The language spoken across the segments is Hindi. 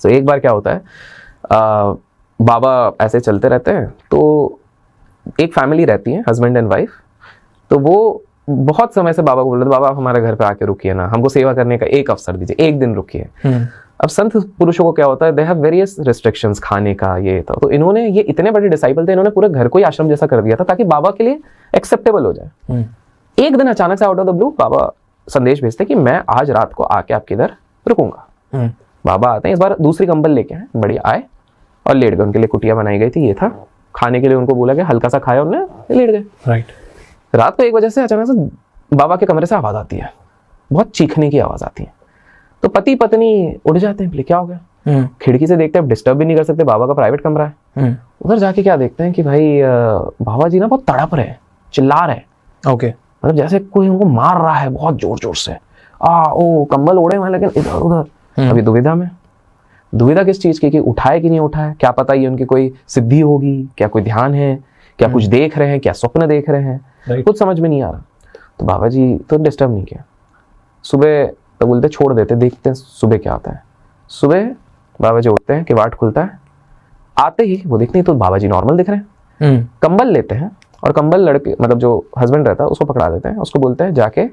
तो एक बार क्या होता है, बाबा ऐसे चलते रहते हैं, तो एक फैमिली रहती है, हस्बैंड एंड वाइफ। तो वो बहुत समय से बाबा को बोल रहे थे, बाबा आप हमारे घर पे आके रुकिए ना, हमको सेवा करने का एक अवसर दीजिए, एक दिन रुकिए। अब संत पुरुषों को क्या होता है, दे हैव वेरियस रिस्ट्रिक्शंस खाने का, ये था। तो इन्होंने, ये इतने बड़े डिसाइपल थे, इन्होंने पूरे घर को ही आश्रम जैसा कर दिया था ताकि बाबा के लिए एक्सेप्टेबल हो जाए। एक दिन अचानक से आउट ऑफ द ब्लू बाबा संदेश भेजते कि मैं आज रात को आके आपके इधर रुकूंगा। बाबा आते हैं, इस बार दूसरी कंबल लेके आए, बढ़िया आए और लेट गए। उनके लिए कुटिया बनाई गई थी, ये था खाने के लिए, उनको बोला गया, हल्का सा खाया उन्होंने, लेट गए। राइट। रात को 1 बजे से अचानक से बाबा के कमरे से आवाज आती है, बहुत चीखने की आवाज आती है। तो पति पत्नी उठ जाते हैं, बोले क्या हो गया। खिड़की से देखते हैं, डिस्टर्ब भी नहीं कर सकते, बाबा का प्राइवेट कमरा है। उधर जाके क्या देखते हैं कि भाई बाबा जी ना बहुत तड़प रहे, चिल्ला रहे। ओके। मतलब जैसे कोई उनको मार रहा है बहुत जोर जोर से। ओ कंबल ओढ़े हुए, लेकिन इधर उधर। अभी दुविधा में, दुविधा किस चीज की, कि उठाए कि नहीं उठाए, क्या पता ये उनकी कोई सिद्धि होगी, क्या कोई ध्यान है, क्या कुछ देख रहे हैं, क्या स्वप्न देख रहे हैं, कुछ समझ में नहीं आ रहा। तो बाबा जी तो डिस्टर्ब नहीं किया। सुबह तो बोलते छोड़ देते, देखते हैं सुबह क्या आता है। सुबह बाबा जी उठते हैं, किवाड़ खुलता है, आते ही वो देखते हैं तो बाबा जी नॉर्मल दिख रहे हैं। कंबल लेते हैं और कंबल लड़के, मतलब जो हस्बैंड रहता है उसको पकड़ा देते हैं, उसको बोलते हैं जाके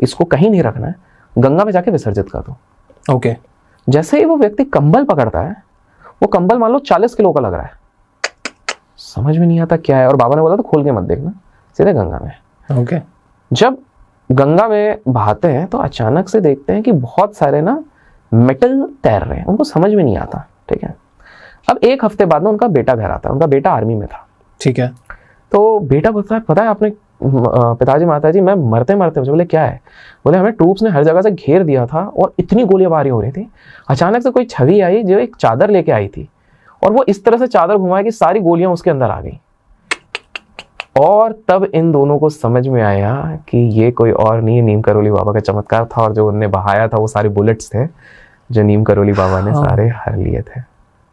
इसको कहीं नहीं रखना है, गंगा में जाके विसर्जित कर दो। ओके। जैसे ही वो व्यक्ति कंबल पकड़ता है, वो कंबल मान लो 40 किलो का लग रहा है, समझ में नहीं आता क्या है। और बाबा ने बोला तो खोल के मत देखना, सीधे गंगा में। ओके। जब गंगा में बहाते हैं तो अचानक से देखते हैं कि बहुत सारे ना मेटल तैर रहे हैं, उनको समझ में नहीं आता। ठीक है। अब 1 हफ्ते बाद ना उनका बेटा घर आता है, उनका बेटा आर्मी में था। ठीक है। तो बेटा बोलता है, पता है आपने पिताजी माताजी मैं मरते मरते, मुझे बोले क्या है, बोले हमें ट्रूप्स ने हर जगह से घेर दिया था और इतनी गोलीबारी हो रही थी, अचानक से कोई छवि आई जो एक चादर लेके आई थी, और वो इस तरह से चादर घुमाई कि सारी गोलियां उसके अंदर आ गई। और तब इन दोनों को समझ में आया कि ये कोई और नहीं, नीम करोली बाबा का चमत्कार था, और जो उन्होंने बहाया था वो सारे बुलेट्स थे जो नीम करोली बाबा ने सारे हर लिए थे।